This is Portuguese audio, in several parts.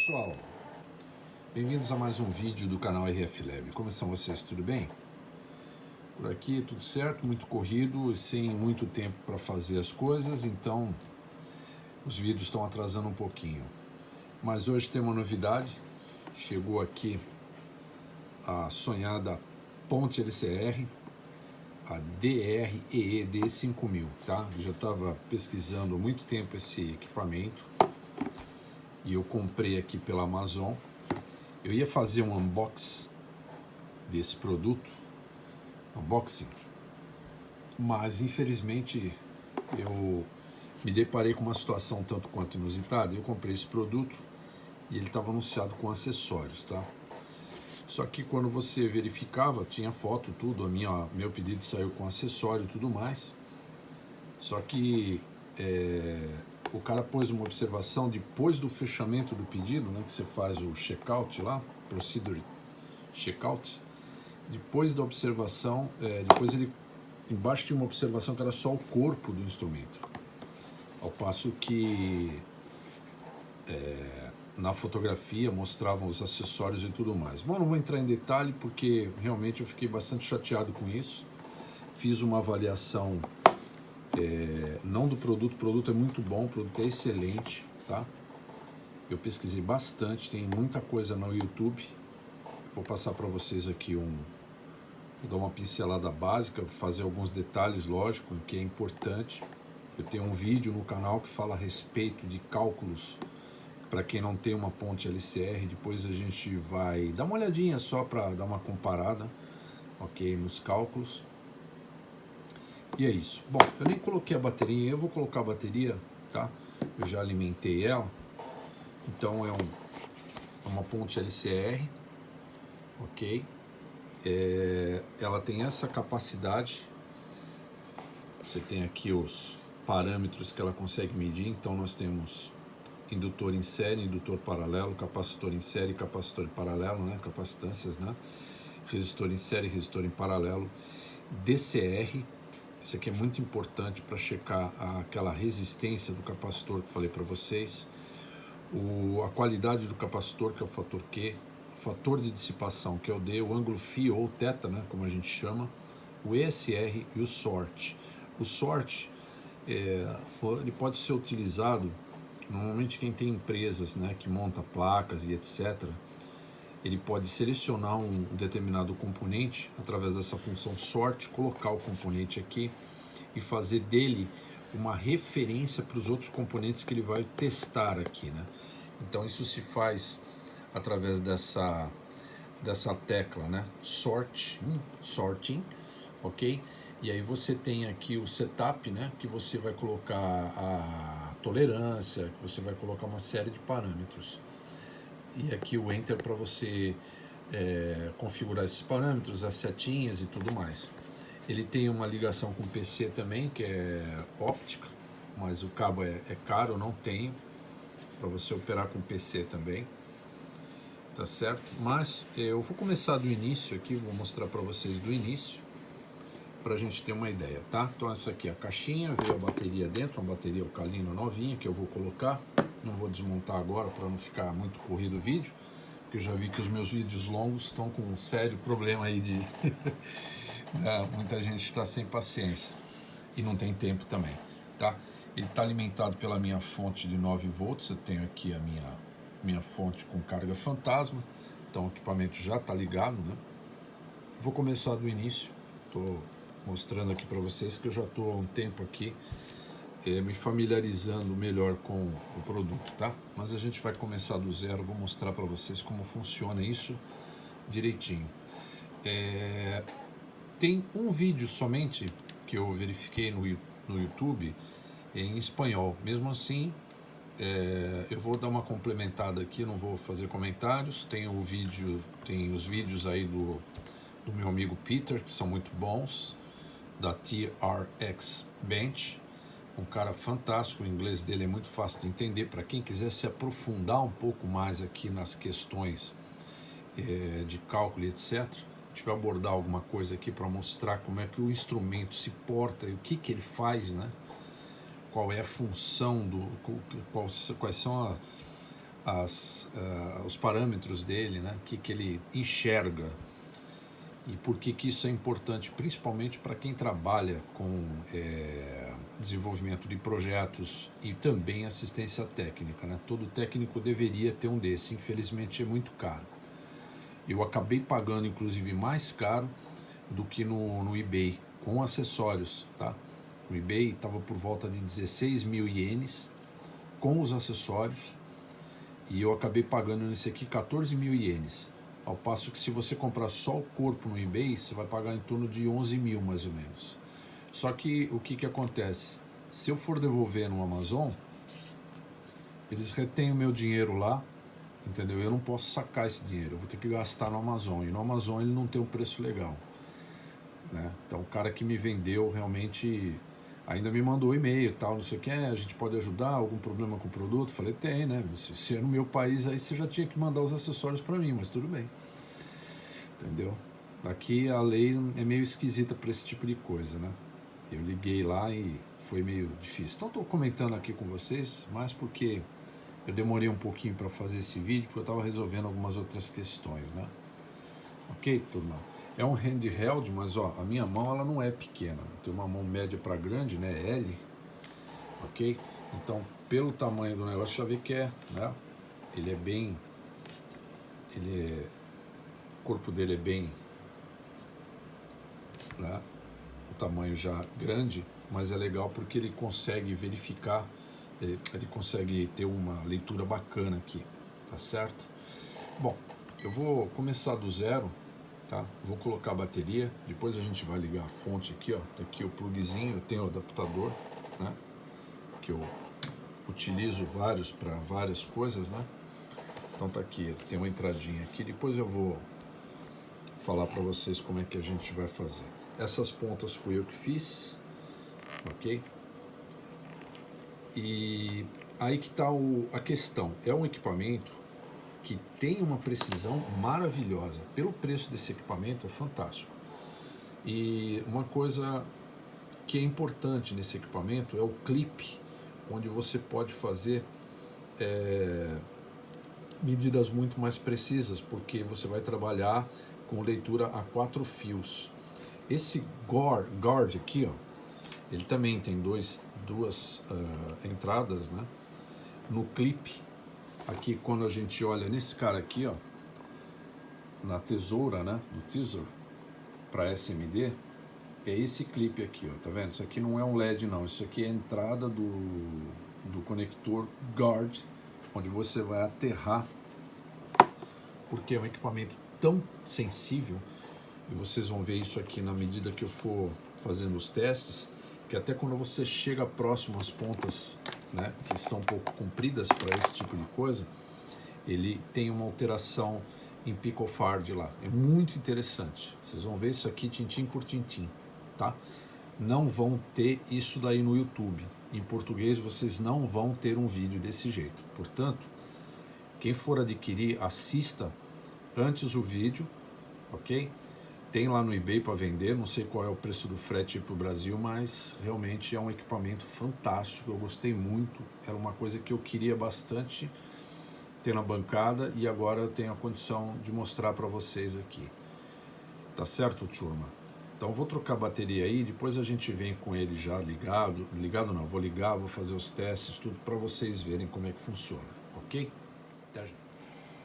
pessoal, bem-vindos a mais um vídeo do canal RF Lab. Como estão vocês? Tudo bem? Por aqui tudo certo, muito corrido e sem muito tempo para fazer as coisas, então os vídeos estão atrasando um pouquinho. Mas hoje tem uma novidade, chegou aqui a sonhada Ponte LCR, a DREED 5000, tá? Eu já estava pesquisando há muito tempo esse equipamento e eu comprei aqui pela Amazon. Eu ia fazer um unboxing desse produto, mas infelizmente eu me deparei com uma situação tanto quanto inusitada. Eu comprei esse produto e ele estava anunciado com acessórios, tá? Só que quando você verificava, tinha foto, tudo, meu pedido saiu com acessório e tudo mais. Só que o cara pôs uma observação depois do fechamento do pedido, né, que você faz o checkout lá, procedure checkout. Depois da observação, depois ele embaixo tinha uma observação que era só o corpo do instrumento, ao passo que na fotografia mostravam os acessórios e tudo mais. Bom, não vou entrar em detalhe porque realmente eu fiquei bastante chateado com isso. Fiz uma avaliação não do produto, o produto é muito bom, o produto é excelente, tá? Eu pesquisei bastante, tem muita coisa no YouTube. Vou passar para vocês aqui vou dar uma pincelada básica, fazer alguns detalhes, lógico, que é importante. Eu tenho um vídeo no canal que fala a respeito de cálculos para quem não tem uma ponte LCR. Depois a gente vai dar uma olhadinha só para dar uma comparada, ok, nos cálculos. E é isso. Bom, eu nem coloquei a bateria, eu vou colocar a bateria, tá? Eu já alimentei ela. Então é uma ponte LCR, ok? Ela tem essa capacidade. Você tem aqui os parâmetros que ela consegue medir. Então nós temos indutor em série, indutor paralelo, capacitor em série, capacitor em paralelo, né? Capacitâncias, né? Resistor em série, resistor em paralelo, DCR. Isso aqui é muito importante para checar aquela resistência do capacitor que falei para vocês. A qualidade do capacitor, que é o fator Q, o fator de dissipação, que é o D, o ângulo φ ou θ, né, como a gente chama, o ESR e o SORT. O SORT ele pode ser utilizado, normalmente quem tem empresas, né, que monta placas e etc., ele pode selecionar um determinado componente através dessa função SORT, colocar o componente aqui e fazer dele uma referência para os outros componentes que ele vai testar aqui, né? Então isso se faz através dessa tecla, né? Sorting, ok? E aí você tem aqui o setup, né? Que você vai colocar a tolerância, que você vai colocar uma série de parâmetros. E aqui o Enter para você configurar esses parâmetros, as setinhas e tudo mais. Ele tem uma ligação com o PC também, que é óptica, mas o cabo é caro, eu não tenho, para você operar com PC também, tá certo? Mas eu vou começar do início aqui, vou mostrar para vocês do início, para a gente ter uma ideia, tá? Então essa aqui é a caixinha, veio a bateria dentro, uma bateria Alcalino novinha que eu vou colocar. Não vou desmontar agora para não ficar muito corrido o vídeo, porque eu já vi que os meus vídeos longos estão com um sério problema aí de muita gente está sem paciência e não tem tempo também, tá? Ele está alimentado pela minha fonte de 9 volts, eu tenho aqui a minha fonte com carga fantasma, então o equipamento já está ligado, né? Vou começar do início, estou mostrando aqui para vocês que eu já estou há um tempo aqui me familiarizando melhor com o produto, tá? Mas a gente vai começar do zero, vou mostrar para vocês como funciona isso direitinho. Tem um vídeo somente que eu verifiquei no YouTube em espanhol. Mesmo assim, eu vou dar uma complementada aqui, não vou fazer comentários. Tem os vídeos aí do meu amigo Peter, que são muito bons, da TRX Bench. Um cara fantástico, o inglês dele é muito fácil de entender. Para quem quiser se aprofundar um pouco mais aqui nas questões de cálculo, etc., a gente vai abordar alguma coisa aqui para mostrar como é que o instrumento se porta e o que ele faz, né? Qual é a função, quais são os parâmetros dele, né? O que ele enxerga e por que isso é importante, principalmente para quem trabalha com desenvolvimento de projetos e também assistência técnica, né? Todo técnico deveria ter um desse, infelizmente é muito caro. Eu acabei pagando inclusive mais caro do que no eBay, com acessórios, tá? No eBay estava por volta de 16 mil ienes com os acessórios e eu acabei pagando nesse aqui 14 mil ienes. Ao passo que se você comprar só o corpo no eBay, você vai pagar em torno de 11 mil mais ou menos. Só que o que acontece? Se eu for devolver no Amazon, eles retêm o meu dinheiro lá, entendeu? Eu não posso sacar esse dinheiro, eu vou ter que gastar no Amazon. E no Amazon ele não tem um preço legal, né? Então o cara que me vendeu realmente ainda me mandou e-mail e tal, não sei o que, a gente pode ajudar, algum problema com o produto? Falei, tem, né? Se é no meu país aí você já tinha que mandar os acessórios para mim, mas tudo bem. Entendeu? Aqui a lei é meio esquisita para esse tipo de coisa, né? Eu liguei lá e foi meio difícil. Então estou comentando aqui com vocês, mas porque eu demorei um pouquinho para fazer esse vídeo, porque eu estava resolvendo algumas outras questões, né? Ok, turma? É um handheld, mas ó, a minha mão ela não é pequena. Eu tenho uma mão média para grande, né? L, ok? Então, pelo tamanho do negócio, já vê que é, né? Ele é bem, o corpo dele é bem, né? O tamanho já grande, mas é legal porque ele consegue verificar, ele consegue ter uma leitura bacana aqui, tá certo? Bom, eu vou começar do zero. Tá? Vou colocar a bateria, depois a gente vai ligar a fonte aqui, ó. Tá aqui o plugzinho, eu tenho o adaptador, né? Que eu utilizo vários para várias coisas, né? Então tá aqui, tem uma entradinha aqui, depois eu vou falar para vocês como é que a gente vai fazer. Essas pontas fui eu que fiz, ok? E aí que tá a questão, é um equipamento que tem uma precisão maravilhosa. Pelo preço desse equipamento é fantástico. E uma coisa que é importante nesse equipamento é o clipe, onde você pode fazer medidas muito mais precisas, porque você vai trabalhar com leitura a 4 fios. Esse guard aqui, ó, ele também tem duas entradas, né? No clipe, aqui quando a gente olha nesse cara aqui, ó, na tesoura, né, do teaser para SMD, é esse clipe aqui, ó, tá vendo? Isso aqui não é um LED não, isso aqui é a entrada do conector guard, onde você vai aterrar, porque é um equipamento tão sensível, e vocês vão ver isso aqui na medida que eu for fazendo os testes, que até quando você chega próximo às pontas, né, que estão um pouco compridas para esse tipo de coisa, ele tem uma alteração em picofard lá. É muito interessante. Vocês vão ver isso aqui tintim por tintim, tá? Não vão ter isso daí no YouTube. Em português vocês não vão ter um vídeo desse jeito. Portanto, quem for adquirir, assista antes o vídeo, ok? Tem lá no eBay para vender, não sei qual é o preço do frete para o Brasil, mas realmente é um equipamento fantástico, eu gostei muito, era uma coisa que eu queria bastante ter na bancada e agora eu tenho a condição de mostrar para vocês aqui. Tá certo, turma? Então vou trocar a bateria aí, depois a gente vem com ele já ligado, não, vou ligar, vou fazer os testes, tudo para vocês verem como é que funciona, ok?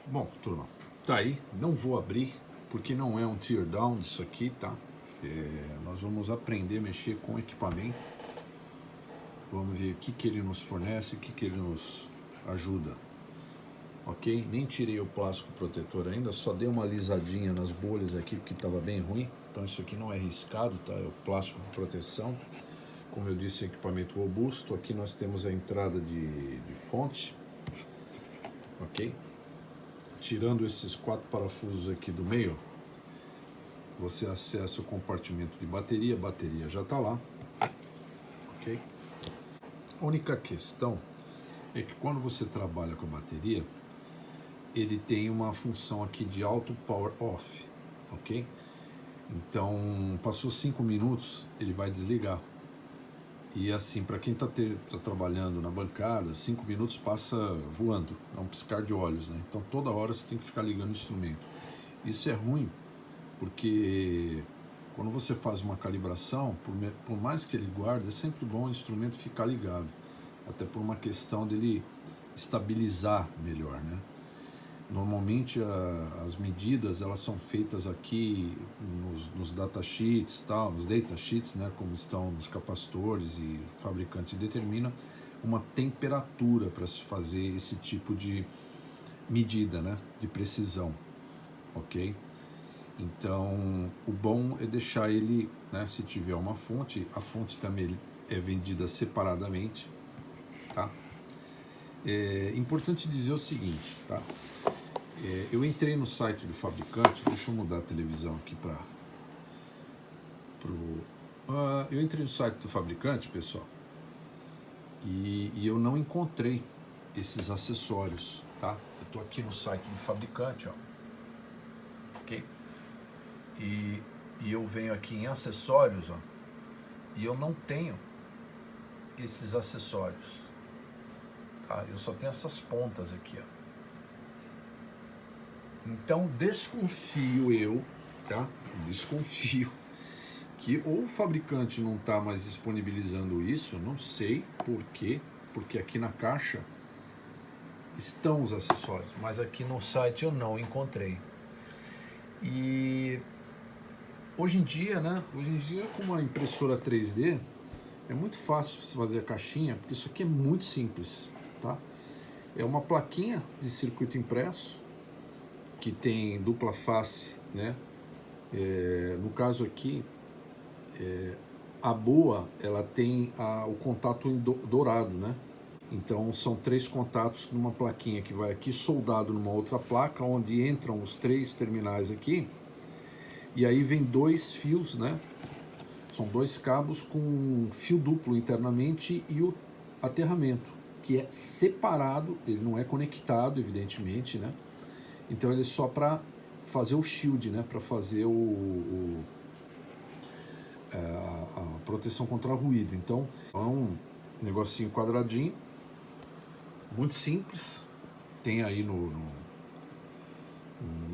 Bom, turma, tá aí, não vou abrir, porque não é um teardown disso aqui, tá? Nós vamos aprender a mexer com o equipamento. Vamos ver o que ele nos fornece, o que ele nos ajuda. Ok? Nem tirei o plástico protetor ainda, só dei uma alisadinha nas bolhas aqui, porque estava bem ruim. Então isso aqui não é riscado, tá? É o plástico de proteção. Como eu disse, equipamento robusto. Aqui nós temos a entrada de fonte. Ok? Tirando esses 4 parafusos aqui do meio, você acessa o compartimento de bateria, a bateria já está lá, ok? A única questão é que quando você trabalha com a bateria, ele tem uma função aqui de auto power off, ok? Então, passou 5 minutos, ele vai desligar, E assim, para quem está trabalhando na bancada, 5 minutos passa voando, é um piscar de olhos, né? Então toda hora você tem que ficar ligando o instrumento. Isso é ruim, porque quando você faz uma calibração, por mais que ele guarde, é sempre bom o instrumento ficar ligado, até por uma questão dele estabilizar melhor, né? Normalmente as medidas elas são feitas aqui nos datasheets, nos datasheets, né, como estão nos capacitores, e o fabricante determina uma temperatura para se fazer esse tipo de medida, né, de precisão, ok? Então o bom é deixar ele, né, se tiver uma fonte, a fonte também é vendida separadamente, tá? É importante dizer o seguinte, tá? Eu entrei no site do fabricante, deixa eu mudar a televisão aqui para eu entrei no site do fabricante, pessoal, e eu não encontrei esses acessórios, tá? Eu estou aqui no site do fabricante, ó, ok? E eu venho aqui em acessórios, ó, e eu não tenho esses acessórios, tá? Eu só tenho essas pontas aqui, ó. Então desconfio eu, tá? Desconfio que ou o fabricante não está mais disponibilizando isso, não sei por quê, porque aqui na caixa estão os acessórios, mas aqui no site eu não encontrei. E hoje em dia, né? Hoje em dia com uma impressora 3D é muito fácil você fazer a caixinha, porque isso aqui é muito simples, tá? É uma plaquinha de circuito impresso que tem dupla face, né? No caso aqui, a boa, ela tem o contato dourado, né? Então são 3 contatos numa plaquinha que vai aqui soldado numa outra placa, onde entram os 3 terminais aqui, e aí vem 2 fios, né? São 2 cabos com fio duplo internamente e o aterramento, que é separado, ele não é conectado, evidentemente, né? Então ele é só para fazer o shield, né? Para fazer a proteção contra ruído. Então é um negocinho quadradinho, muito simples, tem aí no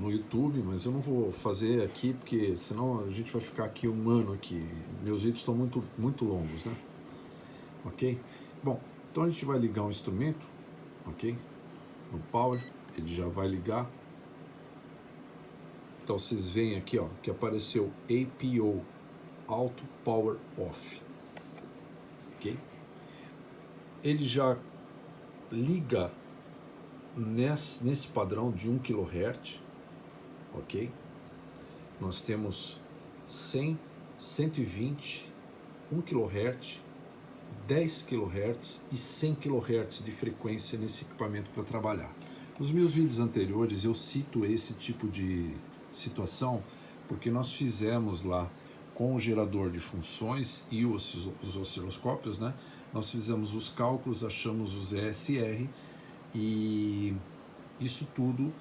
YouTube, mas eu não vou fazer aqui porque senão a gente vai ficar aqui um ano aqui. Meus vídeos estão muito longos, né? Ok? Bom, então a gente vai ligar um instrumento, ok? No power, ele já vai ligar. Então vocês veem aqui, ó, que apareceu APO, Auto Power Off, ok? Ele já liga nesse padrão de 1 kHz, ok? Nós temos 100, 120, 1 kHz, 10 kHz e 100 kHz de frequência nesse equipamento para trabalhar. Nos meus vídeos anteriores eu cito esse tipo de situação porque nós fizemos lá com o gerador de funções e os osciloscópios, né? Nós fizemos os cálculos, achamos os ESR e isso tudo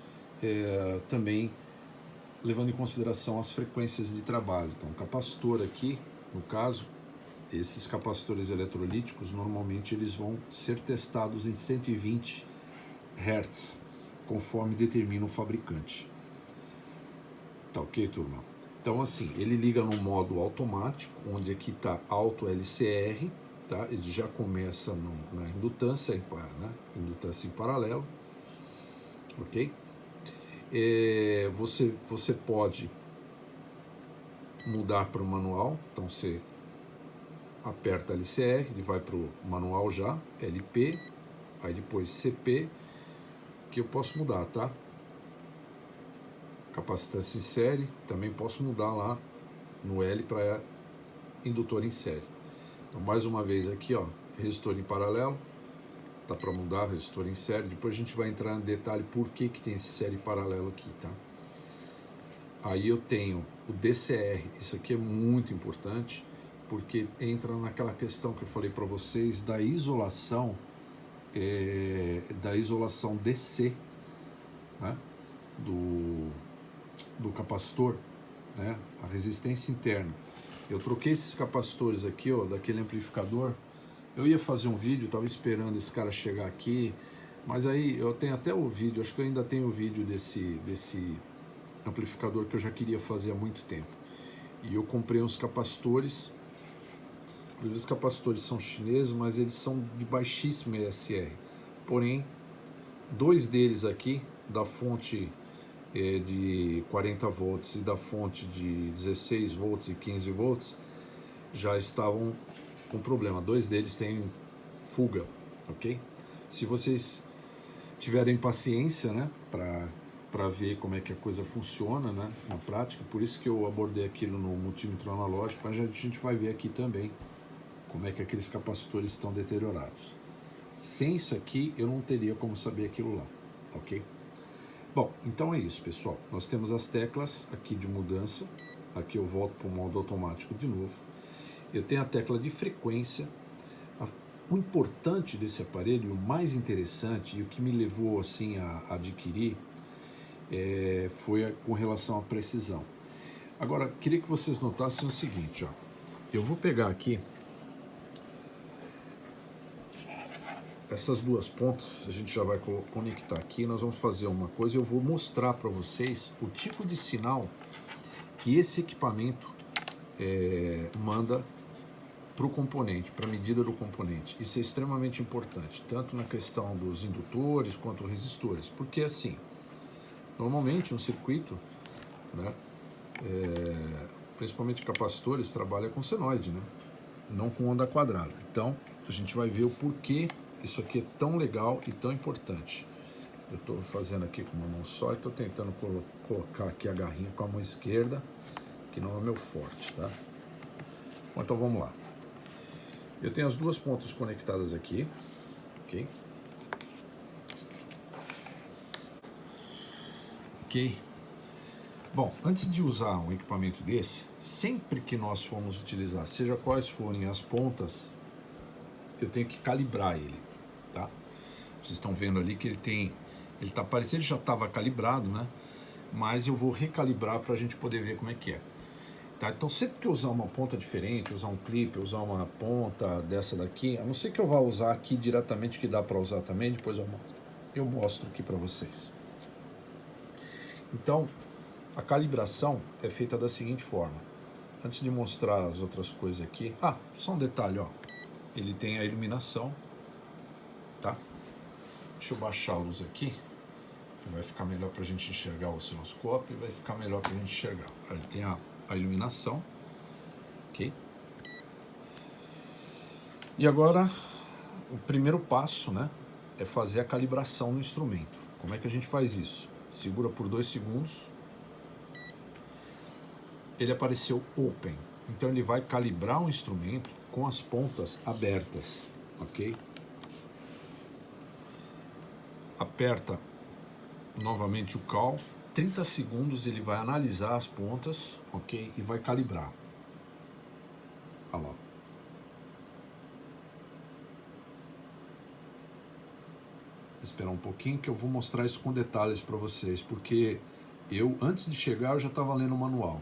também levando em consideração as frequências de trabalho. Então, o capacitor aqui, no caso, esses capacitores eletrolíticos, normalmente eles vão ser testados em 120 Hz, conforme determina o fabricante. Tá ok, turma? Então, assim, ele liga no modo automático, onde aqui está Auto LCR, tá? Ele já começa na indutância, né? Indutância em paralelo, ok? Você pode mudar para o manual, então você aperta LCR, ele vai para o manual já, LP, aí depois CP, que eu posso mudar, tá? Capacitância em série, também posso mudar lá no L para indutor em série. Então, mais uma vez aqui, ó, resistor em paralelo, dá para mudar resistor em série, depois a gente vai entrar em detalhe por que tem esse série paralelo aqui, tá? Aí eu tenho o DCR, isso aqui é muito importante, porque entra naquela questão que eu falei para vocês da isolação DC, né, do capacitor, né, a resistência interna. Eu troquei esses capacitores aqui, ó, daquele amplificador Eu ia fazer um vídeo, estava esperando esse cara chegar aqui, mas aí eu tenho até o vídeo, acho que eu ainda tenho o vídeo desse amplificador que eu já queria fazer há muito tempo. E eu comprei uns capacitores, os capacitores são chineses, mas eles são de baixíssimo ESR. Porém, dois deles aqui, da fonte de 40 volts e da fonte de 16 volts e 15 volts, já estavam com problema. Dois deles têm fuga, ok? Se vocês tiverem paciência, né, para ver como é que a coisa funciona, né, na prática, por isso que eu abordei aquilo no multímetro analógico, mas a gente vai ver aqui também como é que aqueles capacitores estão deteriorados. Sem isso aqui, eu não teria como saber aquilo lá, ok? Bom, então é isso, pessoal. Nós temos as teclas aqui de mudança. Aqui eu volto para o modo automático de novo. Eu tenho a tecla de frequência. O importante desse aparelho, o mais interessante e o que me levou assim a adquirir foi com relação à precisão. Agora, queria que vocês notassem o seguinte, ó. Eu vou pegar aqui essas duas pontas, a gente já vai conectar aqui, nós vamos fazer uma coisa, eu vou mostrar para vocês o tipo de sinal que esse equipamento manda para o componente, para a medida do componente. Isso é extremamente importante, tanto na questão dos indutores quanto resistores, porque assim, normalmente um circuito, né, principalmente capacitores, trabalha com senoide, né, não com onda quadrada. Então, a gente vai ver o porquê isso aqui é tão legal e tão importante. Eu estou fazendo aqui com uma mão só e estou tentando colocar aqui a garrinha com a mão esquerda, que não é meu forte, tá? Bom, então vamos lá. Eu tenho as duas pontas conectadas aqui, ok? Ok. Bom, antes de usar um equipamento desse, sempre que nós formos utilizar, seja quais forem as pontas, eu tenho que calibrar ele, tá? Vocês estão vendo ali que ele tá parecendo, ele já estava calibrado, né? Mas eu vou recalibrar para a gente poder ver como é que é. Tá? Então sempre que eu usar uma ponta diferente, usar um clipe, usar uma ponta dessa daqui, a não ser que eu vá usar aqui diretamente, que dá para usar também, depois eu mostro aqui para vocês. Então, a calibração é feita da seguinte forma. Antes de mostrar as outras coisas aqui, só um detalhe, ó. Ele tem a iluminação, tá? Deixa eu baixar a luz aqui, que vai ficar melhor para a gente enxergar o osciloscópio e vai ficar melhor para a gente enxergar. Ele tem a iluminação, ok? E agora, o primeiro passo, né, é fazer a calibração no instrumento. Como é que a gente faz isso? Segura por 2 segundos. Ele apareceu open, então ele vai calibrar o instrumento com as pontas abertas, ok? Aperta novamente o cal, 30 segundos ele vai analisar as pontas, ok? E vai calibrar. Olha lá. Vou esperar um pouquinho que eu vou mostrar isso com detalhes para vocês, porque eu, antes de chegar, eu já estava lendo o manual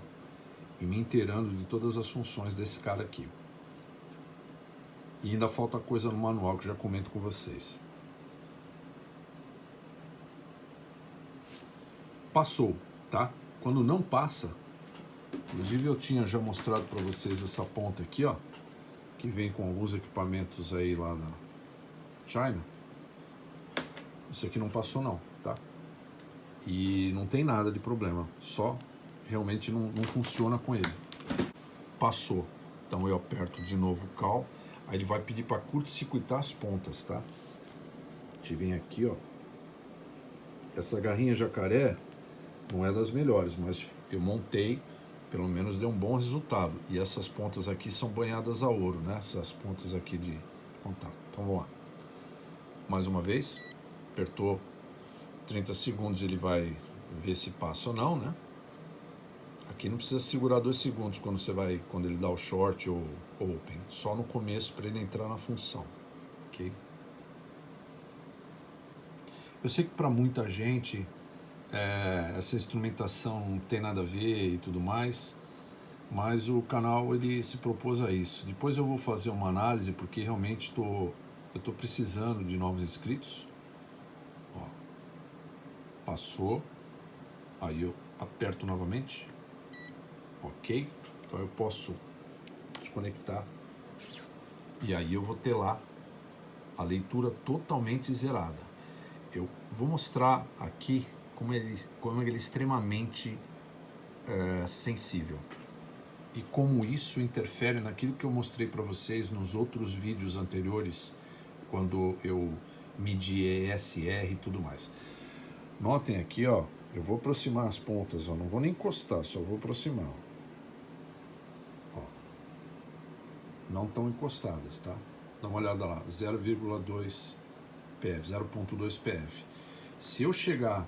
e me inteirando de todas as funções desse cara aqui. E ainda falta coisa no manual que eu já comento com vocês. Passou, tá? Quando não passa, inclusive eu tinha já mostrado para vocês essa ponta aqui, ó, que vem com alguns equipamentos aí lá da China. Isso aqui não passou não, tá? E não tem nada de problema, só realmente não funciona com ele. Passou, então eu aperto de novo o cal, aí ele vai pedir para curto-circuitar as pontas, tá? A gente vem aqui, ó. Essa garrinha jacaré não é das melhores, mas eu montei, pelo menos deu um bom resultado. E essas pontas aqui são banhadas a ouro, né? Essas pontas aqui de contato. Então vamos lá. Mais uma vez, apertou 30 segundos, ele vai ver se passa ou não, né? Aqui não precisa segurar 2 segundos quando ele dá o short ou open, só no começo para ele entrar na função, ok? Eu sei que para muita gente essa instrumentação não tem nada a ver e tudo mais, mas o canal ele se propôs a isso. Depois eu vou fazer uma análise, porque realmente eu estou precisando de novos inscritos. Ó, passou, aí eu aperto novamente, ok, então eu posso desconectar, e aí eu vou ter lá a leitura totalmente zerada. Eu vou mostrar aqui como ele é extremamente sensível e como isso interfere naquilo que eu mostrei para vocês nos outros vídeos anteriores, quando eu medi ESR e tudo mais. Notem aqui, ó, eu vou aproximar as pontas, ó, não vou nem encostar, só vou aproximar. Ó. Não estão encostadas, tá? Dá uma olhada lá, 0,2 PF, 0,2 PF. Se eu chegar,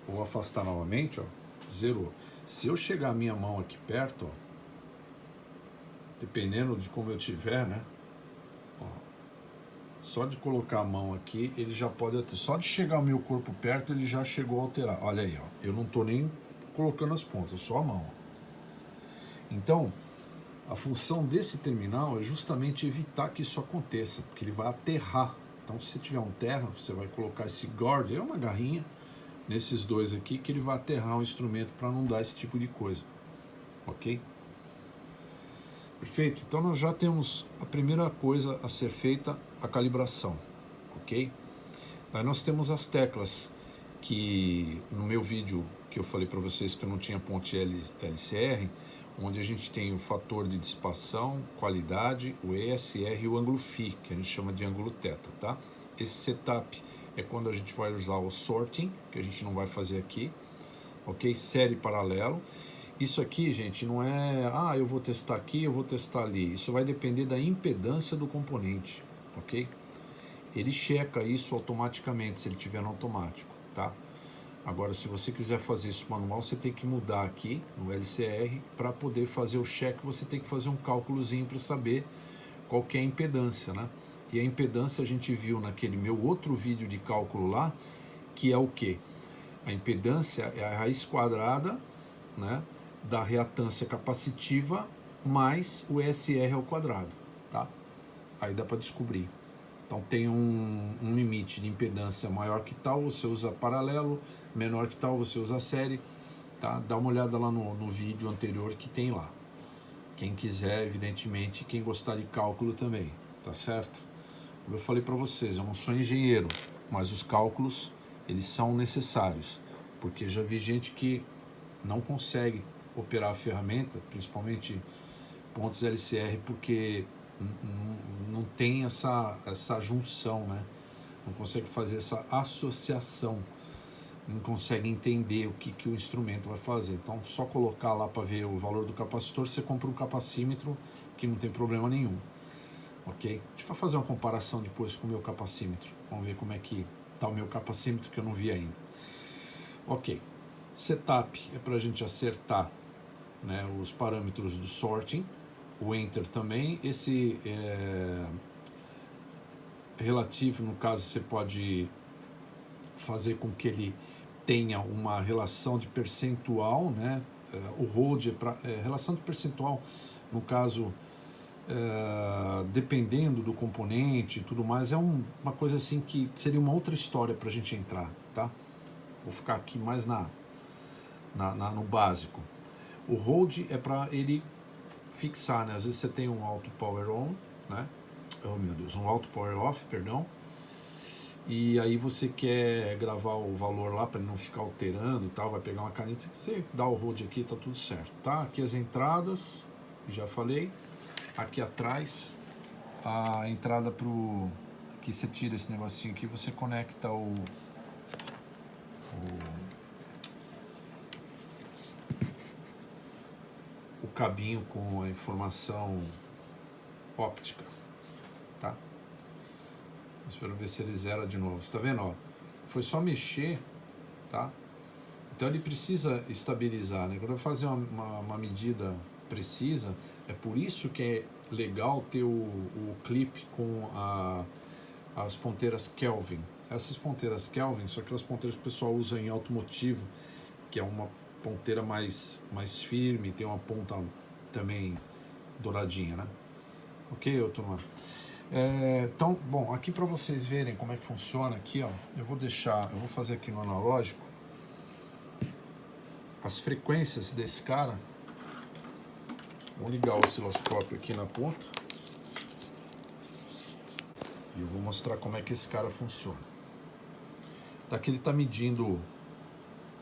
vou afastar novamente, ó, zerou. Se eu chegar a minha mão aqui perto, ó, dependendo de como eu tiver, né? Ó, só de colocar a mão aqui, ele já pode, só de chegar o meu corpo perto, ele já chegou a alterar. Olha aí, ó, eu não tô nem colocando as pontas, só a mão. Ó. Então, a função desse terminal é justamente evitar que isso aconteça, porque ele vai aterrar. Então, se tiver um terra, você vai colocar esse guard, é uma garrinha, nesses dois aqui, que ele vai aterrar o instrumento para não dar esse tipo de coisa. Ok? Perfeito? Então, nós já temos a primeira coisa a ser feita, a calibração. Ok? Aí nós temos as teclas, que no meu vídeo que eu falei para vocês que eu não tinha ponte LCR, onde a gente tem o fator de dissipação, qualidade, o ESR e o ângulo Φ, que a gente chama de ângulo θ, tá? Esse setup é quando a gente vai usar o sorting, que a gente não vai fazer aqui, ok? Série paralelo. Isso aqui, gente, não é, eu vou testar aqui, eu vou testar ali. Isso vai depender da impedância do componente, ok? Ele checa isso automaticamente, se ele tiver no automático, tá? Agora, se você quiser fazer isso manual, você tem que mudar aqui no LCR. Para poder fazer o check, você tem que fazer um cálculozinho para saber qual que é a impedância, né? E a impedância a gente viu naquele meu outro vídeo de cálculo lá, que é o quê? A impedância é a raiz quadrada, né, da reatância capacitiva mais o ESR ao quadrado, tá? Aí dá para descobrir. Então tem um limite de impedância maior que tal, você usa paralelo, menor que tal, você usa série, tá? Dá uma olhada lá no vídeo anterior que tem lá. Quem quiser, evidentemente, quem gostar de cálculo também, tá certo? Como eu falei para vocês, eu não sou engenheiro, mas os cálculos, eles são necessários, porque já vi gente que não consegue operar a ferramenta, principalmente pontos LCR, porque não tem essa junção, né? Não consegue fazer essa associação, não consegue entender o que o instrumento vai fazer. Então, só colocar lá para ver o valor do capacitor, você compra um capacímetro que não tem problema nenhum, ok? A gente vai fazer uma comparação depois com o meu capacímetro. Vamos ver como é que está o meu capacímetro, que eu não vi ainda. Ok, setup é para a gente acertar, né, os parâmetros do sorting, o enter também. Esse relativo, no caso, você pode fazer com que ele tenha uma relação de percentual, né? O hold é relação de percentual, no caso, dependendo do componente e tudo mais, é uma coisa assim que seria uma outra história para a gente entrar, tá? Vou ficar aqui mais no básico. O hold é para ele fixar, né? Às vezes você tem um auto power on, né? Oh meu Deus, um auto power off, perdão. E aí você quer gravar o valor lá para ele não ficar alterando e tal, vai pegar uma caneta, você dá o hold aqui, tá tudo certo, tá? Aqui as entradas, já falei. Aqui atrás, a entrada pro... Aqui você tira esse negocinho aqui, você conecta o cabinho com a informação óptica, tá? Espero ver se ele zera de novo. Você tá vendo, ó? Foi só mexer, tá? Então ele precisa estabilizar, né? Quando eu fazer uma medida precisa, é por isso que é legal ter o clipe com as ponteiras Kelvin. Essas ponteiras Kelvin são aquelas ponteiras que o pessoal usa em automotivo, que é uma ponteira mais firme, tem uma ponta também douradinha, né? Ok, turma? Então, bom, aqui para vocês verem como é que funciona aqui, ó, eu vou fazer aqui no analógico as frequências desse cara. Vou ligar o osciloscópio aqui na ponta e eu vou mostrar como é que esse cara funciona. Tá, aqui ele tá medindo,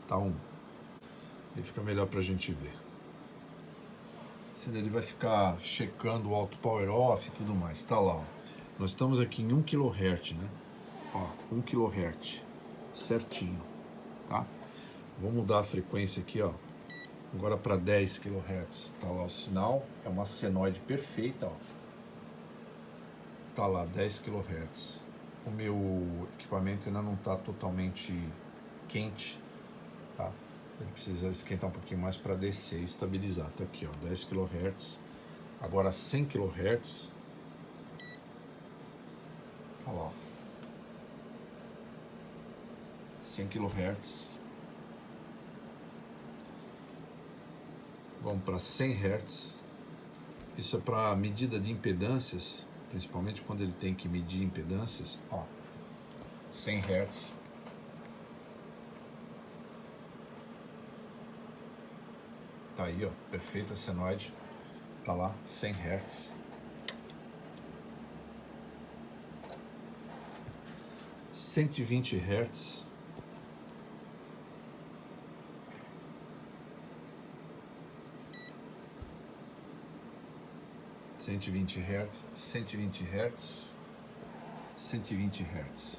tá 1. Aí fica melhor pra gente ver. Ele vai ficar checando o auto power off e tudo mais. Tá lá, ó. Nós estamos aqui em 1 kHz, né? Ó, 1 kHz, certinho, tá? Vou mudar a frequência aqui, ó. Agora para 10 kHz. Tá lá o sinal, é uma senoide perfeita, ó. Tá lá, 10 kHz. O meu equipamento ainda não está totalmente quente, tá? Ele precisa esquentar um pouquinho mais para descer e estabilizar. Tá aqui, ó, 10 kHz. Agora 100 kHz. Olha lá. 100 kHz. Vamos para 100 Hz. Isso é para medida de impedâncias, principalmente quando ele tem que medir impedâncias. Ó, 100 Hz. Tá aí, ó, perfeita senoide. Tá lá, 100 Hz. 120 Hz. 120 Hz, 120 Hz, 120 Hz.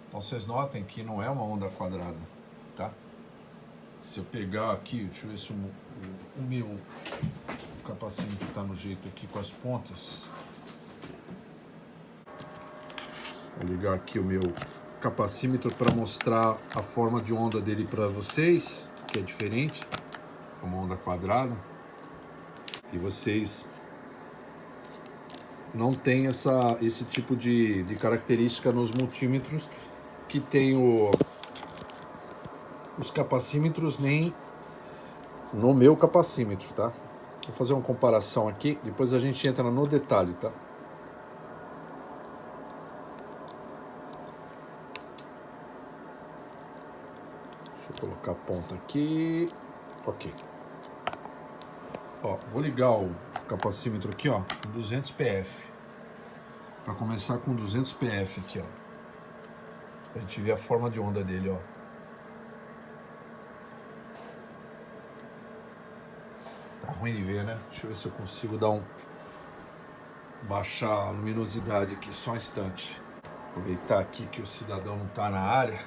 Então vocês notem que não é uma onda quadrada, tá? Se eu pegar aqui, deixa eu ver se o meu capacímetro está no jeito aqui com as pontas. Vou ligar aqui o meu capacímetro para mostrar a forma de onda dele para vocês, que é diferente, é uma onda quadrada, e vocês não tem esse tipo de característica nos multímetros que tem os capacímetros, nem no meu capacímetro, tá? Vou fazer uma comparação aqui, depois a gente entra no detalhe, tá? Deixa eu colocar a ponta aqui. Ok. Ó, vou ligar o capacímetro aqui, ó, com 200 PF. Para começar com 200 PF aqui, ó. Pra gente ver a forma de onda dele, ó. Tá ruim de ver, né? Deixa eu ver se eu consigo dar baixar a luminosidade aqui, só um instante. Aproveitar aqui que o cidadão não tá na área.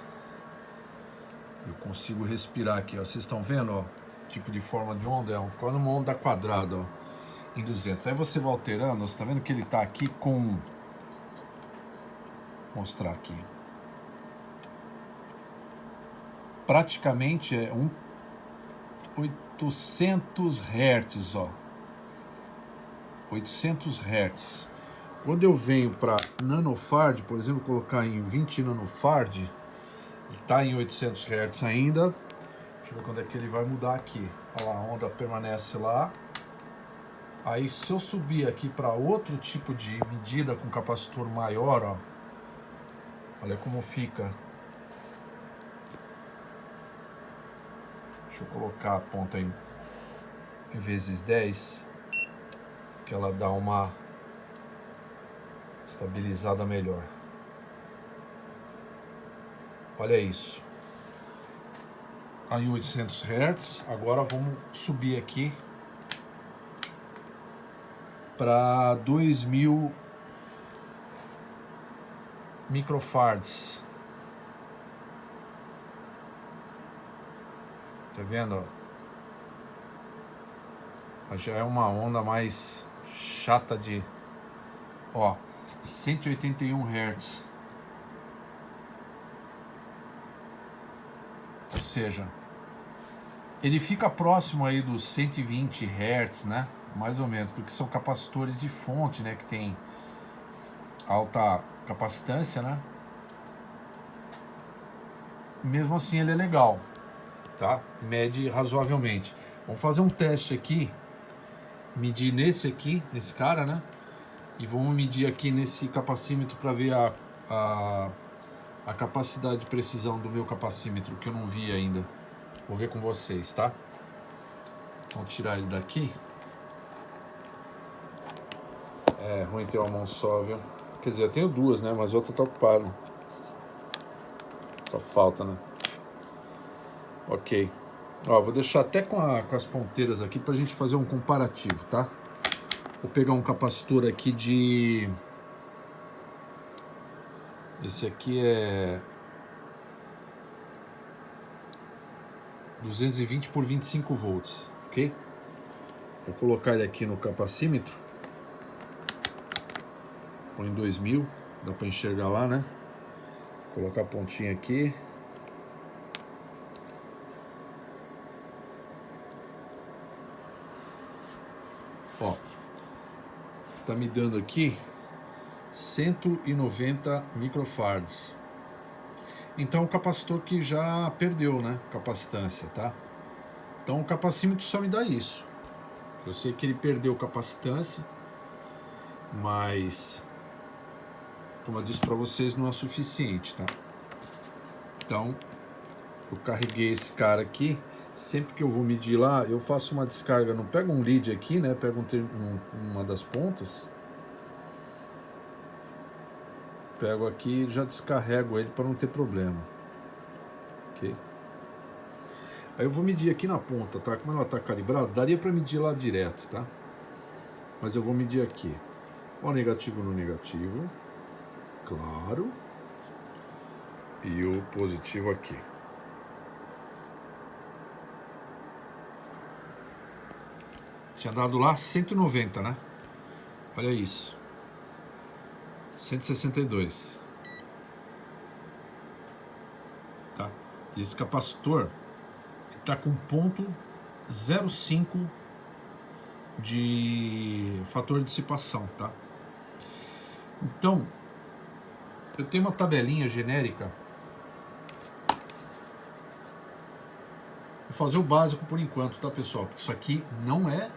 Eu consigo respirar aqui, ó. Vocês estão vendo, ó? Tipo de forma de onda, é quando uma onda quadrada, ó, em 200. Aí você vai alterando, você tá vendo que ele tá aqui com... Vou mostrar aqui. Praticamente é 800 Hz, ó. 800 Hz. Quando eu venho para nanofarad, por exemplo, colocar em 20 nanofarad, ele está em 800 Hz ainda. Deixa eu ver quando é que ele vai mudar aqui. Olha lá, a onda permanece lá. Aí se eu subir aqui para outro tipo de medida com capacitor maior, ó, olha como fica. Deixa eu colocar a ponta em vezes 10, que ela dá uma estabilizada melhor. Olha isso. Aí 800 Hz. Agora vamos subir aqui para 2000 microfarads. Tá vendo? Já é uma onda mais chata de... Ó, 181 Hz. Ou seja, ele fica próximo aí dos 120 Hz, né? Mais ou menos, porque são capacitores de fonte, né? Que tem alta capacitância, né? mesmo assim ele é legal, tá? Mede razoavelmente. Vamos fazer um teste aqui, medir nesse aqui, nesse cara, né? E vamos medir aqui nesse capacímetro para ver a capacidade de precisão do meu capacímetro, que eu não vi ainda. Vou ver com vocês, tá? Vamos tirar ele daqui. É ruim ter uma mão só, viu? Quer dizer, eu tenho duas, né? Mas a outra tá ocupada. Só falta, né? Ok. Ó, vou deixar até com as ponteiras aqui pra gente fazer um comparativo, tá? Vou pegar um capacitor aqui de... Esse aqui é 220 por 25 volts, ok? Vou colocar ele aqui no capacímetro. Põe 2000, dá para enxergar lá, né? Vou colocar a pontinha aqui. Ó, tá me dando aqui 190 microfarads. Então o capacitor que já perdeu, né, capacitância, tá? Então o capacímetro só me dá isso. Eu sei que ele perdeu capacitância, mas como eu disse para vocês, não é suficiente, tá? Então eu carreguei esse cara aqui. Sempre que eu vou medir lá, eu faço uma descarga, não pego um lead aqui, né? Pego uma das pontas, pego aqui e já descarrego ele para não ter problema, ok? Aí eu vou medir aqui na ponta, tá? Como ela tá calibrada, daria para medir lá direto, tá? Mas eu vou medir aqui. O negativo no negativo, claro, e o positivo aqui. Tinha dado lá 190, né? Olha isso. 162. Tá? E esse capacitor está com 0,05 de fator de dissipação, tá? Então, eu tenho uma tabelinha genérica. Vou fazer o básico por enquanto, tá, pessoal? Isso aqui não é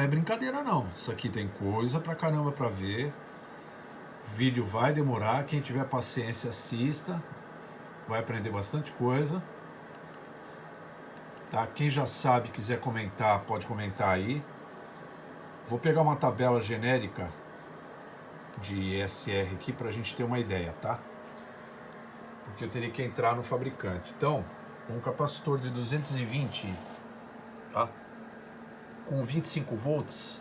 brincadeira, não. Isso aqui tem coisa pra caramba pra ver. O vídeo vai demorar. Quem tiver paciência, assista. Vai aprender bastante coisa. Tá? Quem já sabe, quiser comentar, pode comentar aí. Vou pegar uma tabela genérica de ESR aqui pra gente ter uma ideia, tá? Porque eu teria que entrar no fabricante. Então, um capacitor de 220, tá? Com 25 volts,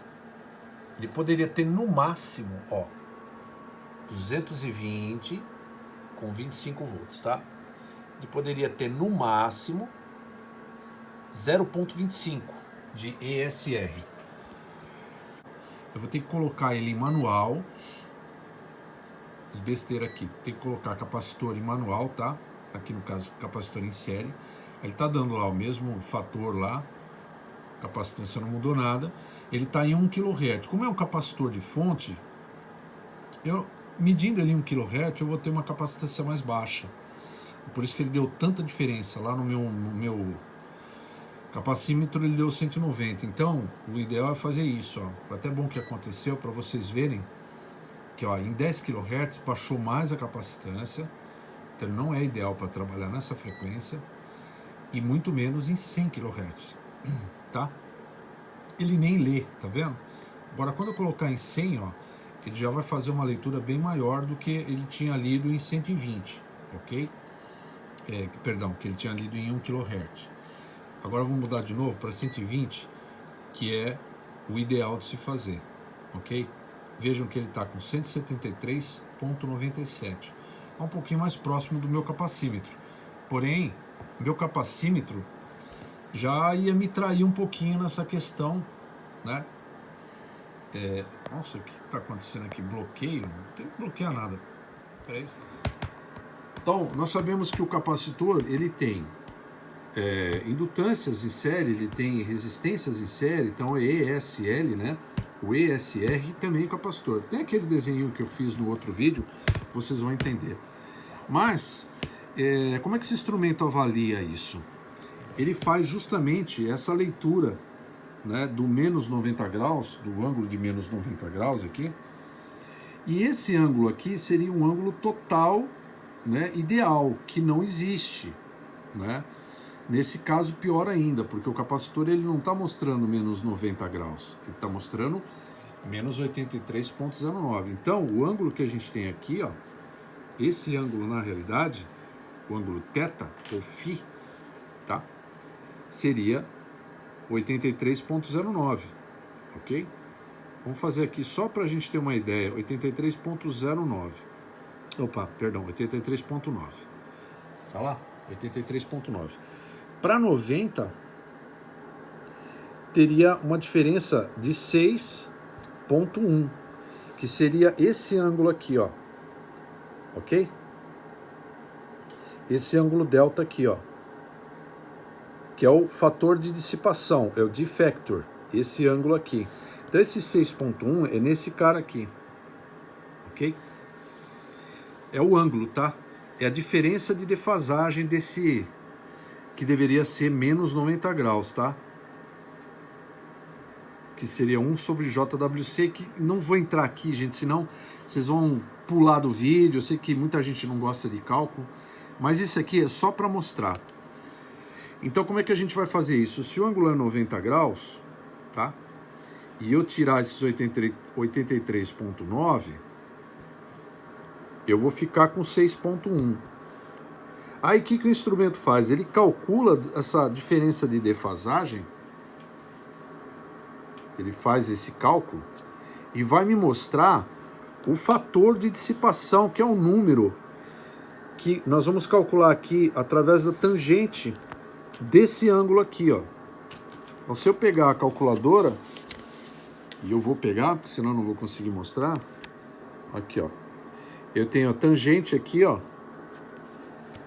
ele poderia ter no máximo, ó, 220 com 25 volts, tá? Ele poderia ter no máximo 0,25 de ESR. Eu vou ter que colocar ele em manual. As besteiras aqui. Tem que colocar capacitor em manual, tá? Aqui no caso, capacitor em série. Ele tá dando lá o mesmo fator lá. Capacitância não mudou nada. Ele está em 1 kHz. Como é um capacitor de fonte, eu medindo ali 1 kHz, eu vou ter uma capacitância mais baixa. Por isso que ele deu tanta diferença. Lá no meu capacímetro ele deu 190. Então, o ideal é fazer isso. Ó. Foi até bom que aconteceu para vocês verem que, ó, em 10 kHz baixou mais a capacitância. Então ele não é ideal para trabalhar nessa frequência. E muito menos em 100 kHz. Tá? Ele nem lê, tá vendo? Agora, quando eu colocar em 100, ó, ele já vai fazer uma leitura bem maior do que ele tinha lido em 120, ok? Perdão, que ele tinha lido em 1 kHz. Agora vamos mudar de novo para 120, que é o ideal de se fazer, ok? Vejam que ele está com 173,97. É um pouquinho mais próximo do meu capacímetro. Porém, meu capacímetro já ia me trair um pouquinho nessa questão, né? Nossa, o que está acontecendo aqui? Bloqueio? Não tem que bloquear nada. É isso. Então, nós sabemos que o capacitor, ele tem indutâncias em série, ele tem resistências em série, então é ESL, né? O ESR também é capacitor. Tem aquele desenho que eu fiz no outro vídeo, vocês vão entender. Mas, Como é que esse instrumento avalia isso? Ele faz justamente essa leitura, né, do menos 90 graus, do ângulo de menos 90 graus aqui, e esse ângulo aqui seria um ângulo total, né, ideal, que não existe, né? Nesse caso, pior ainda, porque o capacitor ele não está mostrando menos 90 graus, ele está mostrando menos 83,09. Então, o ângulo que a gente tem aqui, ó, esse ângulo na realidade, o ângulo θ ou φ, tá? Seria 83,09, ok? Vamos fazer aqui só para a gente ter uma ideia, 83,09. Opa, perdão, 83,9. Tá lá? 83,9. Para 90, teria uma diferença de 6,1, que seria esse ângulo aqui, ó. Ok? Esse ângulo delta aqui, ó. Que é o fator de dissipação, é o diffector, esse ângulo aqui. Então esse 6,1 é nesse cara aqui, ok? É o ângulo, tá? É a diferença de defasagem desse, que deveria ser menos 90 graus, tá? Que seria 1 sobre JWC, que não vou entrar aqui, gente, senão vocês vão pular do vídeo. Eu sei que muita gente não gosta de cálculo, mas isso aqui é só para mostrar. Então, como é que a gente vai fazer isso? Se o ângulo é 90 graus, tá? E eu tirar esses 83,9, eu vou ficar com 6,1. Aí, o que o instrumento faz? Ele calcula essa diferença de defasagem, ele faz esse cálculo e vai me mostrar o fator de dissipação, que é um número que nós vamos calcular aqui através da tangente desse ângulo aqui, ó. Então, se eu pegar a calculadora, e eu vou pegar, porque senão eu não vou conseguir mostrar, aqui, ó. Eu tenho a tangente aqui, ó.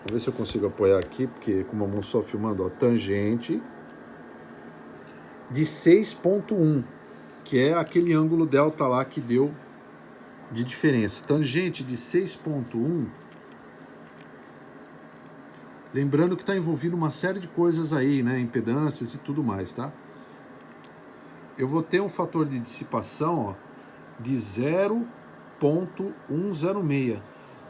Vamos ver se eu consigo apoiar aqui, porque como a mão só filmando, ó, tangente de 6,1, que é aquele ângulo delta lá que deu de diferença. Tangente de 6,1. Lembrando que está envolvido uma série de coisas aí, né? Impedâncias e tudo mais, tá? Eu vou ter um fator de dissipação, ó, de 0,106.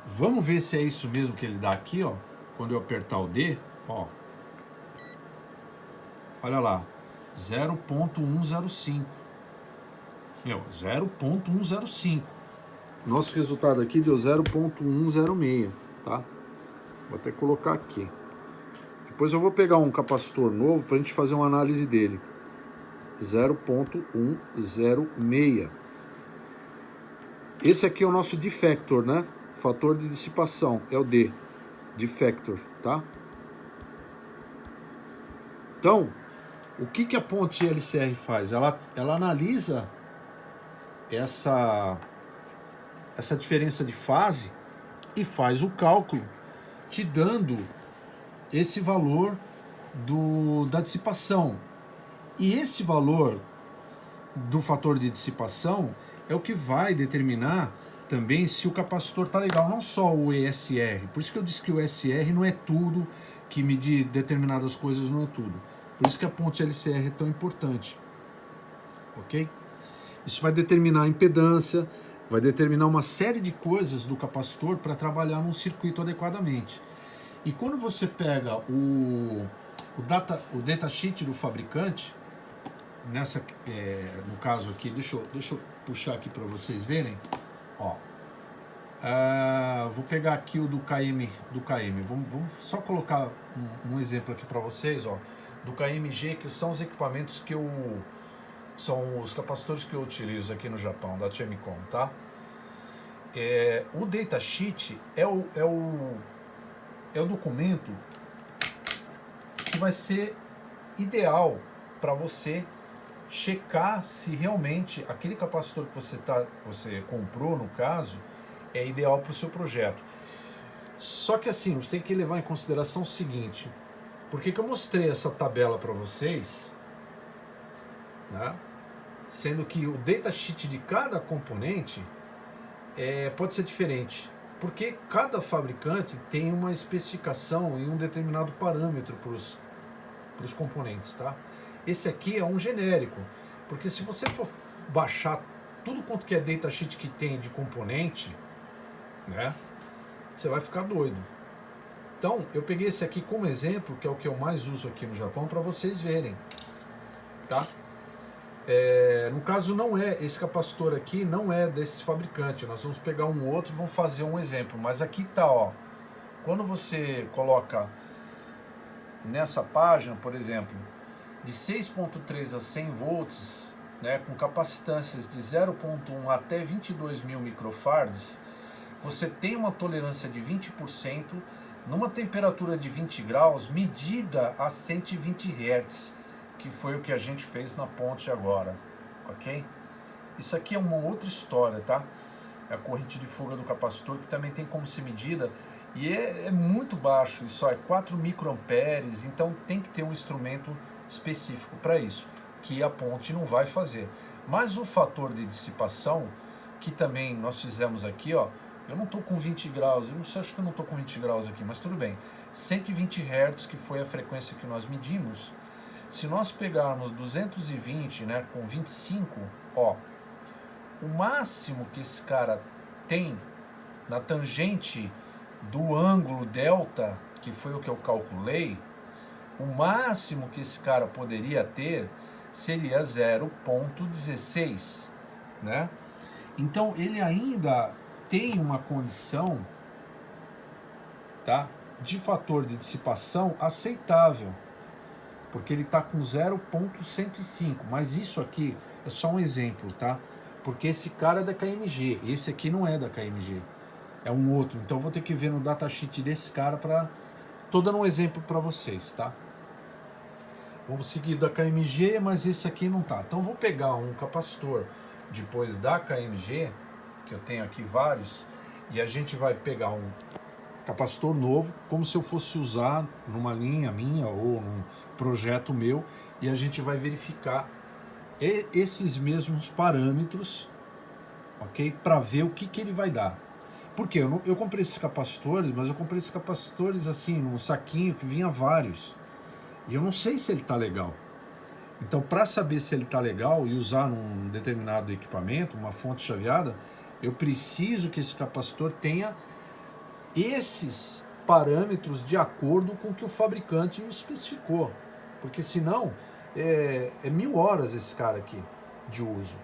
Vamos ver se é isso mesmo que ele dá aqui, ó. Quando eu apertar o D, ó. Olha lá. 0,105. Meu, 0,105. Nosso resultado aqui deu 0,106, tá? Vou até colocar aqui. Depois eu vou pegar um capacitor novo para a gente fazer uma análise dele. 0,106. Esse aqui é o nosso diffector, né? Fator de dissipação, é o D. Diffector, tá? Então, o que a ponte LCR faz? Ela analisa essa diferença de fase e faz o cálculo te dando esse valor da dissipação. E esse valor do fator de dissipação é o que vai determinar também se o capacitor está legal, não só o ESR. Por isso que eu disse que o ESR não é tudo, que medir determinadas coisas não é tudo. Por isso que a ponte LCR é tão importante. Ok? Isso vai determinar a impedância, vai determinar uma série de coisas do capacitor para trabalhar num circuito adequadamente. E quando você pega o datasheet do fabricante, no caso aqui, deixa eu puxar aqui para vocês verem, ó. Vou pegar aqui o do KM. Vamos só colocar um exemplo aqui para vocês, ó, do KMG, que são os equipamentos que são os capacitores que eu utilizo aqui no Japão, da Chemicon, tá? O datasheet é o documento que vai ser ideal para você checar se realmente aquele capacitor que você comprou, no caso, é ideal para o seu projeto. Só que assim, você tem que levar em consideração o seguinte: por que eu mostrei essa tabela para vocês, né? Sendo que o datasheet de cada componente pode ser diferente. Porque cada fabricante tem uma especificação e um determinado parâmetro para os componentes, tá? Esse aqui é um genérico, porque se você for baixar tudo quanto que é datasheet que tem de componente, né, você vai ficar doido. Então, eu peguei esse aqui como exemplo, que é o que eu mais uso aqui no Japão, para vocês verem, tá? No caso, não é esse capacitor aqui, não é desse fabricante. Nós vamos pegar um outro e vamos fazer um exemplo. Mas aqui tá, ó. Quando você coloca nessa página, por exemplo, de 6.3 a 100 volts, né, com capacitâncias de 0.1 até 22.000 microfarads, você tem uma tolerância de 20% numa temperatura de 20 graus medida a 120 Hz, que foi o que a gente fez na ponte agora, ok? Isso aqui é uma outra história, tá? É a corrente de fuga do capacitor, que também tem como ser medida, e é muito baixo, isso é 4 microamperes, então tem que ter um instrumento específico para isso, que a ponte não vai fazer. Mas o fator de dissipação, que também nós fizemos aqui, ó, eu não estou com 20 graus, eu não sei, acho que eu não estou com 20 graus aqui, mas tudo bem. 120 Hz, que foi a frequência que nós medimos. Se nós pegarmos 220, né, com 25, ó, o máximo que esse cara tem na tangente do ângulo delta, que foi o que eu calculei, o máximo que esse cara poderia ter seria 0.16, né? Então ele ainda tem uma condição, tá, de fator de dissipação aceitável, porque ele está com 0.105, mas isso aqui é só um exemplo, tá? Porque esse cara é da KMG, esse aqui não é da KMG, é um outro, então eu vou ter que ver no datasheet desse cara para... Tô dando um exemplo para vocês, tá? Vamos seguir da KMG, mas esse aqui não tá. Então vou pegar um capacitor depois da KMG, que eu tenho aqui vários, e a gente vai pegar um capacitor novo, como se eu fosse usar numa linha minha ou num projeto meu, e a gente vai verificar esses mesmos parâmetros, ok? Para ver o que ele vai dar. Porque eu comprei esses capacitores, mas eu comprei esses capacitores assim, num saquinho que vinha vários. E eu não sei se ele está legal. Então, para saber se ele está legal e usar num determinado equipamento, uma fonte chaveada, eu preciso que esse capacitor tenha esses parâmetros de acordo com o que o fabricante especificou. Porque senão, é 1000 horas esse cara aqui de uso.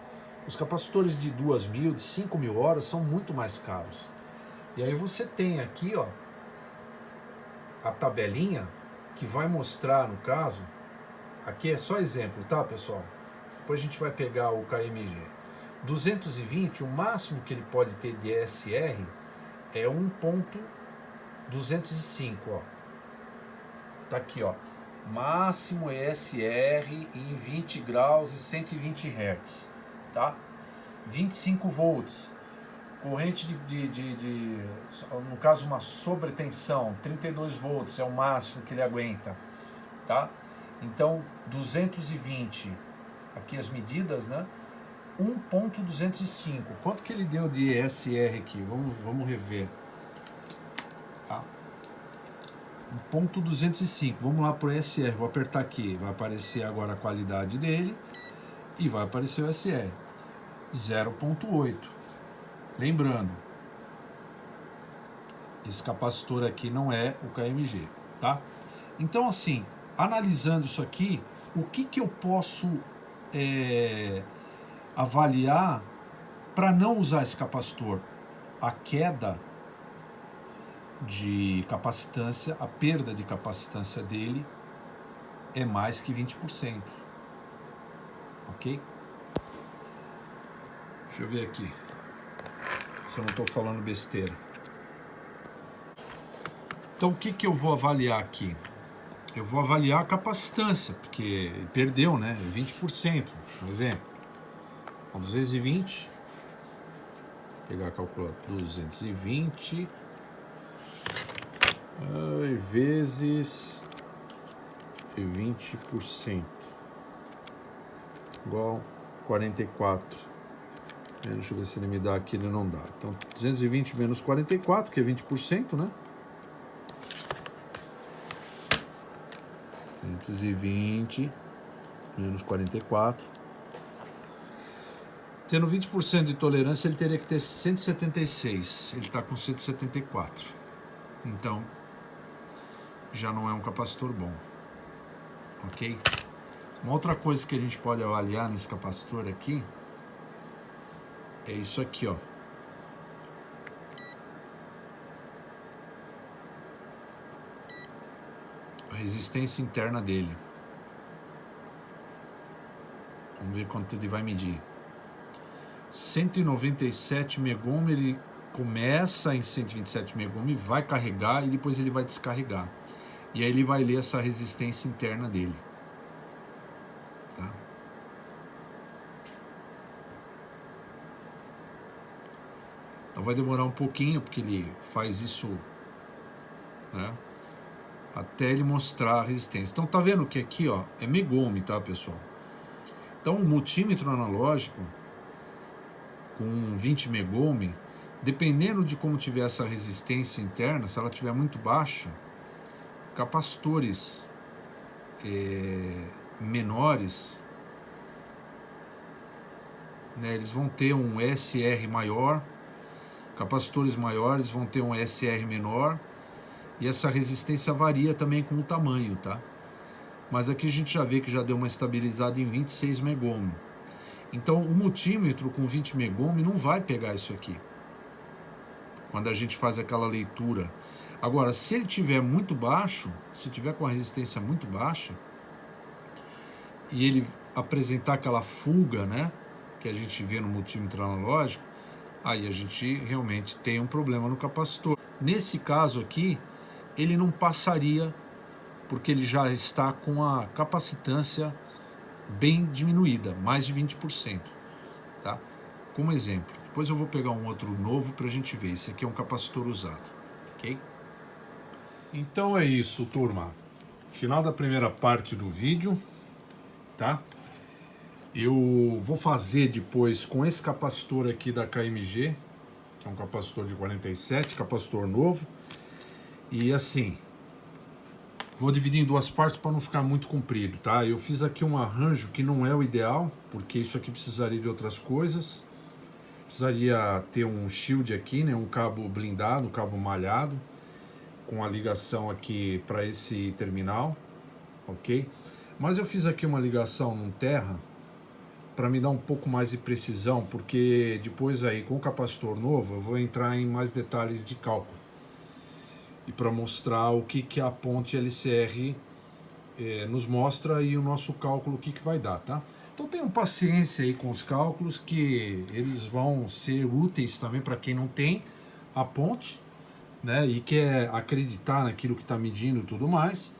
Os capacitores de 2000, de 5000 horas são muito mais caros. E aí você tem aqui, ó, a tabelinha que vai mostrar, no caso, aqui é só exemplo, tá, pessoal? Depois a gente vai pegar o KMG. 220, o máximo que ele pode ter de ESR é 1.205, ó. Tá aqui, ó. Máximo ESR em 20 graus e 120 Hz, tá? 25 volts. Corrente no caso, uma sobretensão, 32 volts é o máximo que ele aguenta, tá? Então, 220, aqui as medidas, né? 1.205. Quanto que ele deu de ESR aqui? Vamos rever. Tá? 1.205. Vamos lá para o ESR. Vou apertar aqui. Vai aparecer agora a qualidade dele e vai aparecer o ESR. 0.8. Lembrando, esse capacitor aqui não é o KMG, tá? Então, assim, analisando isso aqui, o que eu posso avaliar para não usar esse capacitor? A queda de capacitância, a perda de capacitância dele é mais que 20%, ok? Deixa eu ver aqui se eu não estou falando besteira. Então, o que eu vou avaliar aqui? Eu vou avaliar a capacitância, porque perdeu, né? 20%, por exemplo. Com 220, vou pegar a calculadora, 220 vezes 20%, igual 44. Deixa eu ver se ele me dá aqui, ele não dá. Então, 220 menos 44, que é 20%, né? 220 menos 44. Tendo 20% de tolerância, ele teria que ter 176. Ele está com 174. Então, já não é um capacitor bom. Ok? Uma outra coisa que a gente pode avaliar nesse capacitor aqui é isso aqui, ó. A resistência interna dele. Vamos ver quanto ele vai medir. 197 megohm, ele começa em 127 megohm e vai carregar e depois ele vai descarregar. E aí ele vai ler essa resistência interna dele. Tá? Então vai demorar um pouquinho, porque ele faz isso, né, até ele mostrar a resistência. Então tá vendo que aqui, ó, é megohm, tá, pessoal? Então o multímetro analógico com 20 megohm, dependendo de como tiver essa resistência interna, se ela tiver muito baixa, capacitores menores, né, eles vão ter um SR maior, capacitores maiores vão ter um SR menor, e essa resistência varia também com o tamanho, tá? Mas aqui a gente já vê que já deu uma estabilizada em 26 megohm. Então o multímetro com 20 megohm não vai pegar isso aqui, quando a gente faz aquela leitura. Agora, se ele tiver muito baixo, se tiver com a resistência muito baixa, e ele apresentar aquela fuga, né, que a gente vê no multímetro analógico, aí a gente realmente tem um problema no capacitor. Nesse caso aqui, ele não passaria, porque ele já está com a capacitância bem diminuída, mais de 20%, tá? Como exemplo. Depois eu vou pegar um outro novo para a gente ver. Esse aqui é um capacitor usado, ok? Então é isso, turma. Final da primeira parte do vídeo, tá? Eu vou fazer depois com esse capacitor aqui da KMG, que é um capacitor de 47, capacitor novo. E assim, vou dividir em duas partes para não ficar muito comprido, tá? Eu fiz aqui um arranjo que não é o ideal, porque isso aqui precisaria de outras coisas. Precisaria ter um shield aqui, né? Um cabo blindado, um cabo malhado, com a ligação aqui para esse terminal, ok? Mas eu fiz aqui uma ligação num terra para me dar um pouco mais de precisão, porque depois aí com o capacitor novo eu vou entrar em mais detalhes de cálculo. E para mostrar o que a ponte LCR nos mostra e o nosso cálculo, o que vai dar, tá? Então tenham paciência aí com os cálculos, que eles vão ser úteis também para quem não tem a ponte, né, e quer acreditar naquilo que está medindo e tudo mais.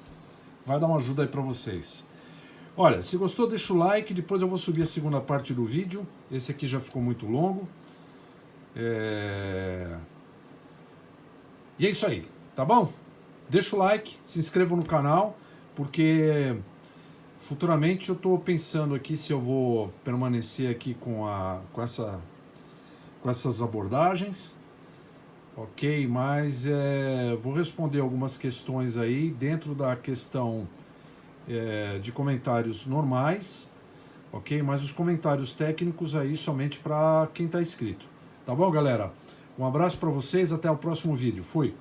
Vai dar uma ajuda aí para vocês. Olha, se gostou, deixa o like, depois eu vou subir a segunda parte do vídeo. Esse aqui já ficou muito longo. E é isso aí. Tá bom? Deixa o like, se inscreva no canal, porque futuramente eu estou pensando aqui se eu vou permanecer aqui com essas abordagens, ok? Mas vou responder algumas questões aí dentro da questão de comentários normais, ok? Mas os comentários técnicos aí somente para quem está inscrito. Tá bom, galera? Um abraço para vocês, até o próximo vídeo. Fui!